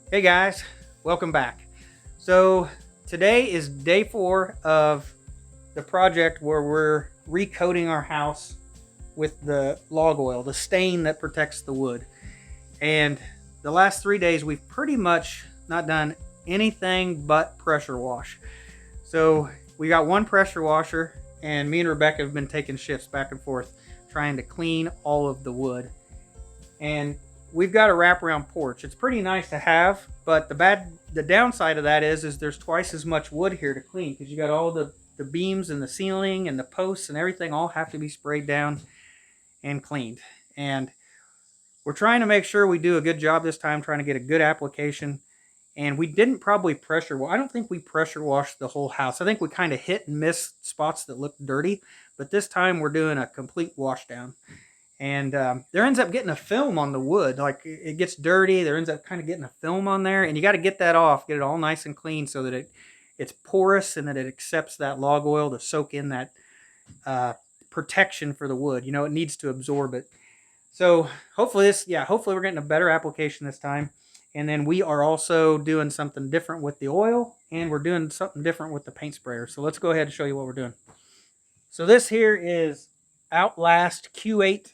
Hey guys, welcome back. So today is day 4 of the project where we're recoating our house with the log oil, the stain that protects the wood. And the last 3 days we've pretty much not done anything but pressure wash. So we got one pressure washer, and me and Rebecca have been taking shifts back and forth trying to clean all of the wood. And we've got a wraparound porch. It's pretty nice to have, but the downside of that is there's twice as much wood here to clean because you got all the beams and the ceiling and the posts and everything all have to be sprayed down and cleaned. And we're trying to make sure we do a good job this time, trying to get a good application. And we didn't probably pressure wash. I don't think we pressure washed the whole house. I think we kind of hit and miss spots that look dirty, but this time we're doing a complete wash down. And there ends up getting a film on the wood. Like it gets dirty. There ends up kind of getting a film on there, and you got to get that off, get it all nice and clean, so that it's porous and that it accepts that log oil to soak in that uh, protection for the wood. It needs to absorb it. So hopefully we're getting a better application this time. And then we are also doing something different with the oil, and we're doing something different with the paint sprayer. So let's go ahead and show you what we're doing. So this here is Outlast Q8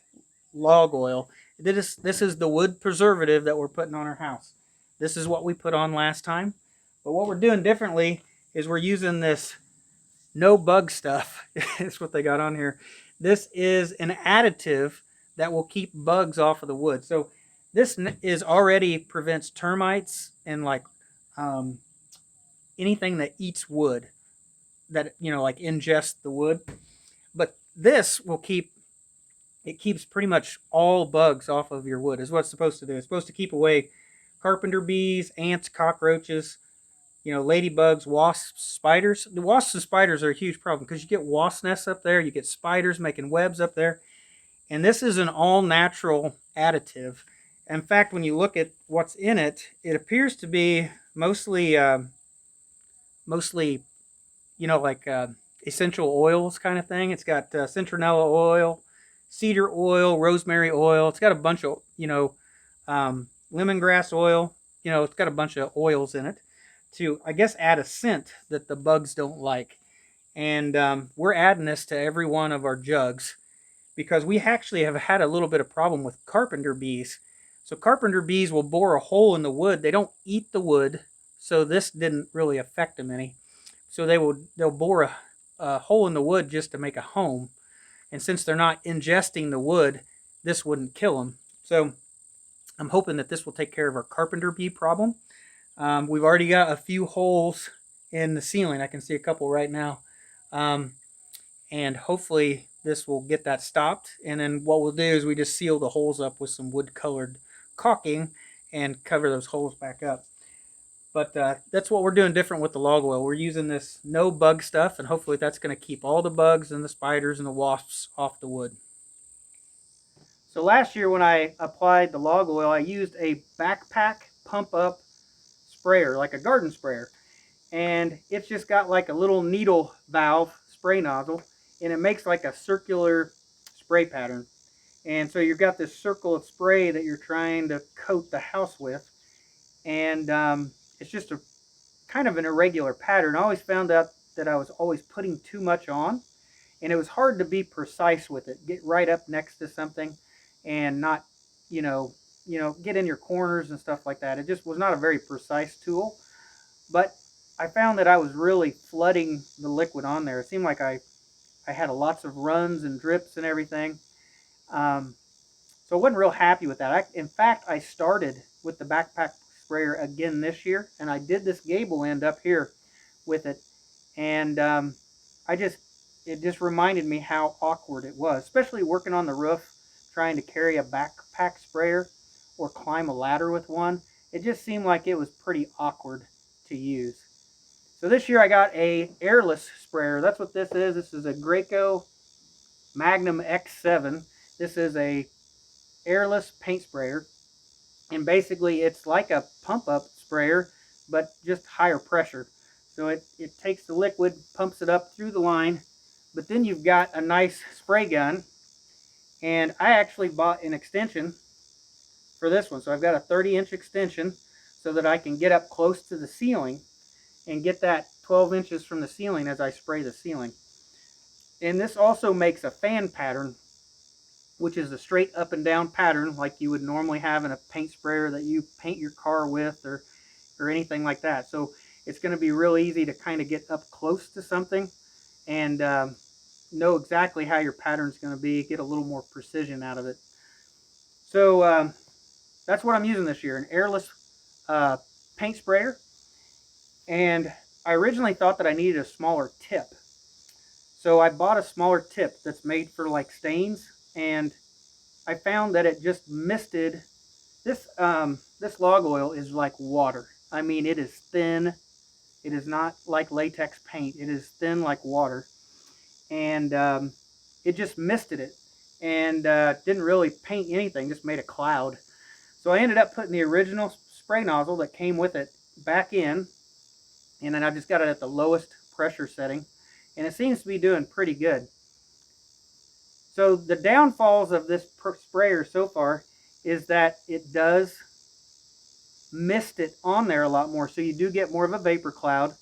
log oil. This is the wood preservative that we're putting on our house. This is what we put on last time. But what we're doing differently is we're using this no bug stuff. That's what they got on here. This is an additive that will keep bugs off of the wood. So this is already prevents termites and like um, anything that eats wood that like ingests the wood. But this will keeps pretty much all bugs off of your wood, is what it's supposed to do. It's supposed to keep away carpenter bees, ants, cockroaches, ladybugs, wasps, spiders. The wasps and spiders are a huge problem because you get wasp nests up there, you get spiders making webs up there. And this is an all natural additive. In fact, when you look at what's in it, it appears to be mostly like essential oils kind of thing. It's got citronella oil, cedar oil, rosemary oil. It's got a bunch of lemongrass oil. It's got a bunch of oils in it to, I guess, add a scent that the bugs don't like. And we're adding this to every one of our jugs because we actually have had a little bit of problem with carpenter bees. So carpenter bees will bore a hole in the wood. They don't eat the wood, so this didn't really affect them any. So they'll bore a hole in the wood just to make a home. And since they're not ingesting the wood, this wouldn't kill them. So I'm hoping that this will take care of our carpenter bee problem. We've already got a few holes in the ceiling. I can see a couple right now. And hopefully this will get that stopped. And then what we'll do is we just seal the holes up with some wood colored caulking and cover those holes back up. But that's what we're doing different with the log oil. We're using this no bug stuff, and hopefully that's going to keep all the bugs and the spiders and the wasps off the wood. So last year when I applied the log oil, I used a backpack pump up sprayer, like a garden sprayer. And it's just got like a little needle valve spray nozzle, and it makes like a circular spray pattern. And so you've got this circle of spray that you're trying to coat the house with. And it's just a kind of an irregular pattern. I always found out that I was always putting too much on, and it was hard to be precise with it. Get right up next to something, and not, get in your corners and stuff like that. It just was not a very precise tool. But I found that I was really flooding the liquid on there. It seemed like I had lots of runs and drips and everything. So I wasn't real happy with that. In fact, I started with the backpack sprayer again this year, and I did this gable end up here with it, and it just reminded me how awkward it was, especially working on the roof, trying to carry a backpack sprayer or climb a ladder with one. It just seemed like it was pretty awkward to use. So this year I got a airless sprayer. That's what this is. This is a Graco Magnum X7. This is a airless paint sprayer, and basically it's like a pump up sprayer but just higher pressure. So it takes the liquid, pumps it up through the line, but then you've got a nice spray gun. And I actually bought an extension for this one. So I've got a 30-inch extension. so that I can get up close to the ceiling and get that 12 inches from the ceiling as I spray the ceiling. And this also makes a fan pattern, which is a straight up and down pattern like you would normally have in a paint sprayer that you paint your car with, or anything like that. So it's going to be real easy to kind of get up close to something and know exactly how your pattern is going to be, get a little more precision out of it. So that's what I'm using this year, an airless paint sprayer. And I originally thought that I needed a smaller tip. So I bought a smaller tip that's made for like stains, and I found that it just misted. This log oil is like water. I mean, it is thin. It is not like latex paint. It is thin like water. And it just misted it, and didn't really paint anything, just made a cloud. So I ended up putting the original spray nozzle that came with it back in, and then I just got it at the lowest pressure setting, and it seems to be doing pretty good. So the downfalls of this sprayer so far is that it does mist it on there a lot more, so you do get more of a vapor cloud.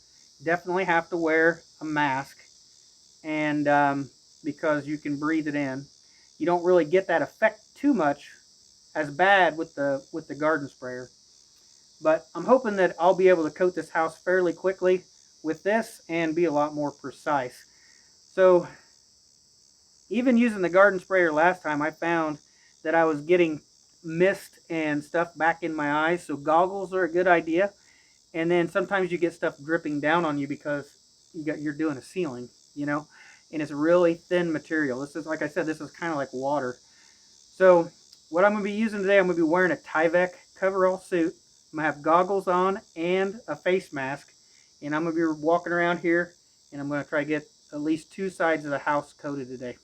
Definitely have to wear a mask, and because you can breathe it in. You don't really get that effect too much as bad with the garden sprayer. But I'm hoping that I'll be able to coat this house fairly quickly with this and be a lot more precise. So even using the garden sprayer last time, I found that I was getting mist and stuff back in my eyes. So goggles are a good idea. And then sometimes you get stuff dripping down on you because you're doing a ceiling, you know, and it's a really thin material. This is, like I said, this is kind of like water. So what I'm going to be using today, I'm going to be wearing a Tyvek coverall suit. I'm going to have goggles on and a face mask. And I'm going to be walking around here, and I'm going to try to get at least 2 sides of the house coated today.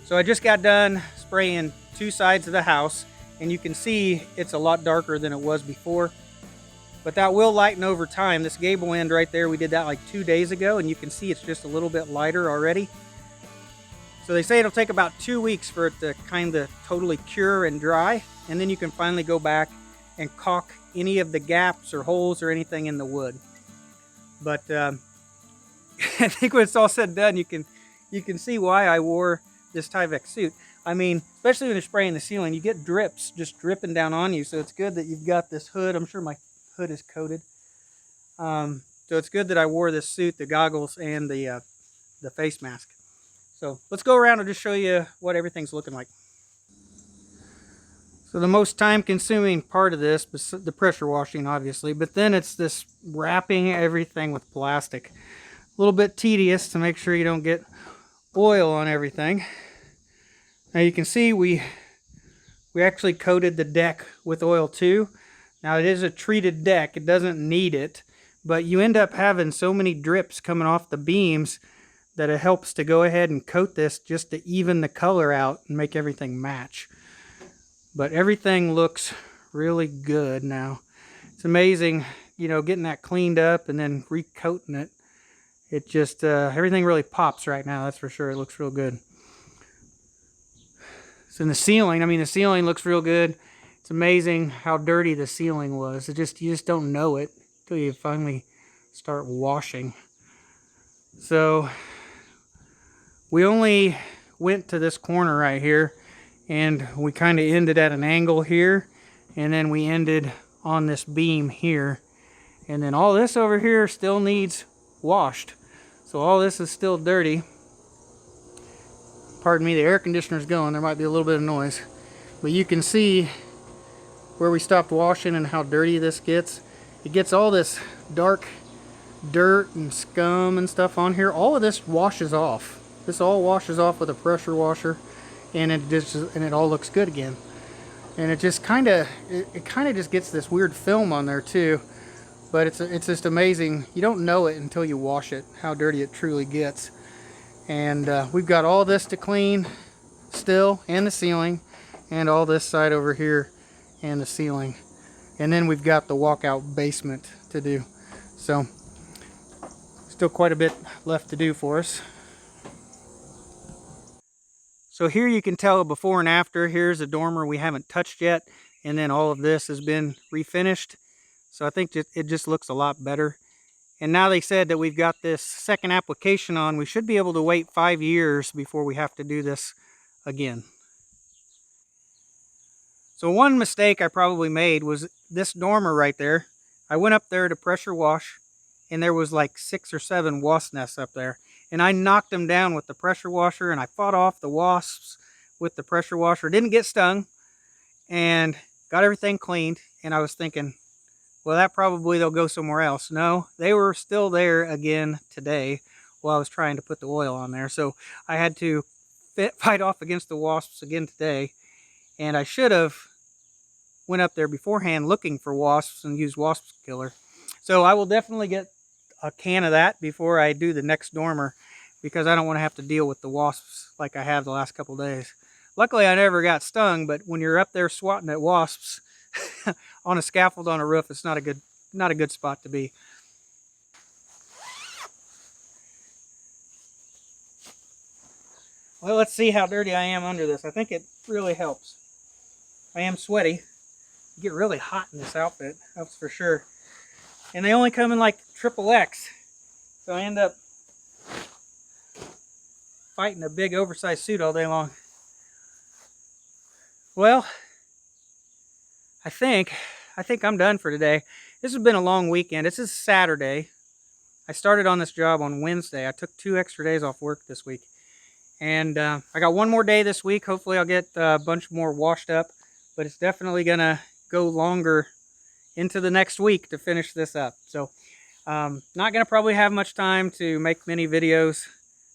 So I just got done spraying 2 sides of the house, and you can see it's a lot darker than it was before. But that will lighten over time. This gable end right there, we did that like 2 days ago, and you can see it's just a little bit lighter already. So they say it'll take about 2 weeks for it to kind of totally cure and dry, and then you can finally go back and caulk any of the gaps or holes or anything in the wood. But I think when it's all said and done, you can see why I wore this Tyvek suit. I mean, especially when you're spraying the ceiling, you get drips just dripping down on you. So it's good that you've got this hood. I'm sure my hood is coated. So it's good that I wore this suit, the goggles, and the face mask. So let's go around and just show you what everything's looking like. So the most time-consuming part of this is the pressure washing, obviously, but then it's this wrapping everything with plastic. A little bit tedious to make sure you don't get oil on everything. Now you can see we actually coated the deck with oil too. Now it is a treated deck, it doesn't need it, but you end up having so many drips coming off the beams that it helps to go ahead and coat this just to even the color out and make everything match. But everything looks really good now. It's amazing, you know, getting that cleaned up and then recoating it. It just, everything really pops right now, that's for sure. It looks real good. So in the ceiling, I mean, the ceiling looks real good. It's amazing how dirty the ceiling was. You just don't know it until you finally start washing. So we only went to this corner right here, and we kind of ended at an angle here, and then we ended on this beam here, and then all this over here still needs washed. So all this is still dirty. Pardon me, the air conditioner's going. There might be a little bit of noise. But you can see where we stopped washing and how dirty this gets. It gets all this dark dirt and scum and stuff on here. All of this washes off. This all washes off with a pressure washer, and it all looks good again. And it just kind of just gets this weird film on there too. But it's just amazing. You don't know it until you wash it, how dirty it truly gets. And we've got all this to clean still, and the ceiling, and all this side over here, and the ceiling. And then we've got the walkout basement to do. So still quite a bit left to do for us. So here you can tell a before and after. Here's a dormer we haven't touched yet, and then all of this has been refinished. So I think it just looks a lot better. And now they said that we've got this second application on. We should be able to wait 5 years before we have to do this again. So one mistake I probably made was this dormer right there. I went up there to pressure wash, and there was like 6 or 7 wasp nests up there. And I knocked them down with the pressure washer, and I fought off the wasps with the pressure washer. Didn't get stung, and got everything cleaned. And I was thinking, well, that probably they'll go somewhere else. No, they were still there again today while I was trying to put the oil on there. So I had to fight off against the wasps again today. And I should have went up there beforehand looking for wasps and used wasp killer. So I will definitely get a can of that before I do the next dormer, because I don't want to have to deal with the wasps like I have the last couple days. Luckily, I never got stung, but when you're up there swatting at wasps on a scaffold on a roof, it's not a good spot to be. Well, let's see how dirty I am under this. I think it really helps. I am sweaty. You get really hot in this outfit, that's for sure. And they only come in like XXX, so I end up fighting a big oversized suit all day long. Well, I think I'm done for today. This has been a long weekend. This is Saturday. I started on this job on Wednesday. I took 2 extra days off work this week. And I got 1 more day this week. Hopefully I'll get a bunch more washed up. But it's definitely going to go longer into the next week to finish this up. So not going to probably have much time to make many videos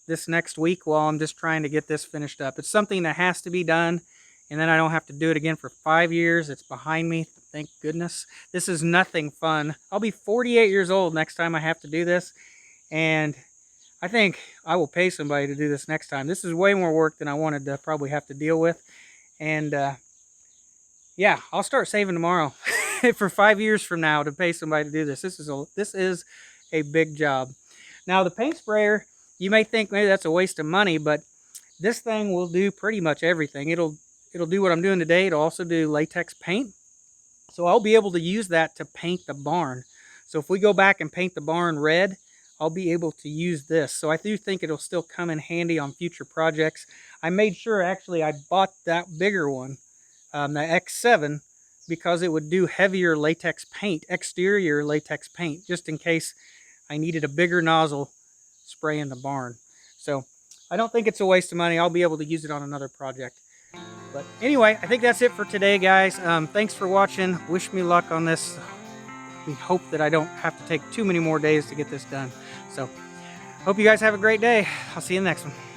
this next week while I'm just trying to get this finished up. It's something that has to be done. And then I don't have to do it again for 5 years. It's behind me, thank goodness. This is nothing fun. I'll be 48 years old next time I have to do this. And I think I will pay somebody to do this next time. This is way more work than I wanted to probably have to deal with. And yeah, I'll start saving tomorrow for 5 years from now to pay somebody to do this. This is a big job. Now the paint sprayer, you may think maybe that's a waste of money, but this thing will do pretty much everything. It'll do what I'm doing today. It'll also do latex paint. So I'll be able to use that to paint the barn. So if we go back and paint the barn red, I'll be able to use this. So I do think it'll still come in handy on future projects. I made sure actually I bought that bigger one, the X7, because it would do heavier latex paint, exterior latex paint, just in case I needed a bigger nozzle spray in the barn. So I don't think it's a waste of money. I'll be able to use it on another project. But anyway, I think that's it for today, guys. Thanks for watching. Wish me luck on this. We hope that I don't have to take too many more days to get this done. So hope you guys have a great day. I'll see you in the next one.